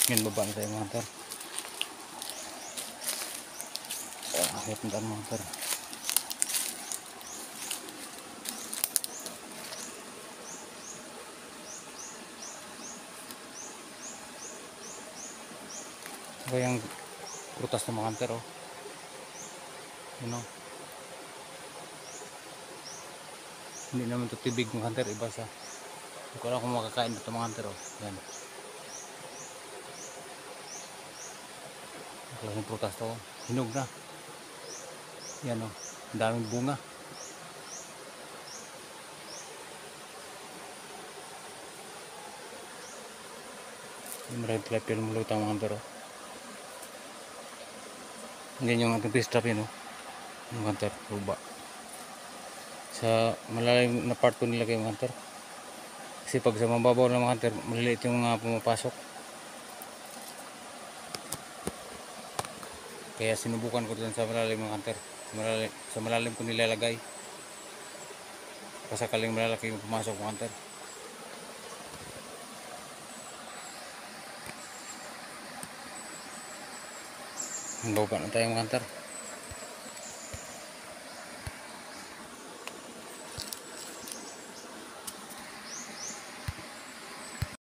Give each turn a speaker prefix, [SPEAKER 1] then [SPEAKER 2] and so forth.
[SPEAKER 1] Ngayon baba na tayo mga hunter. Ahit na tayo mga hunter. Ito yung prutas ng mga hunter, oh. Yun, oh. Hindi naman ito tibig mga hunter, iba siya. Hindi ko alam kung makakain ito mga hunter, oh. Yan. Klaseng prutas to, oh. Hinog na. Yan, oh. Ang daming bunga. Maraming tilapia lumulutang mga hunter, oh. Yan yung ating fish trap yun, oh. Mga hunter, luba. Sa malalim na part ko nilagay mga hunter. Kasi pag sa mababaw ng mga hunter, maliliit yung mga pumapasok. Kaya sinubukan ko dun sa malalim mga hunter. Sa malalim ko nilalagay. Pasakaling malalaki yung pumasok mga hunter. Baba na tayo mga hunter.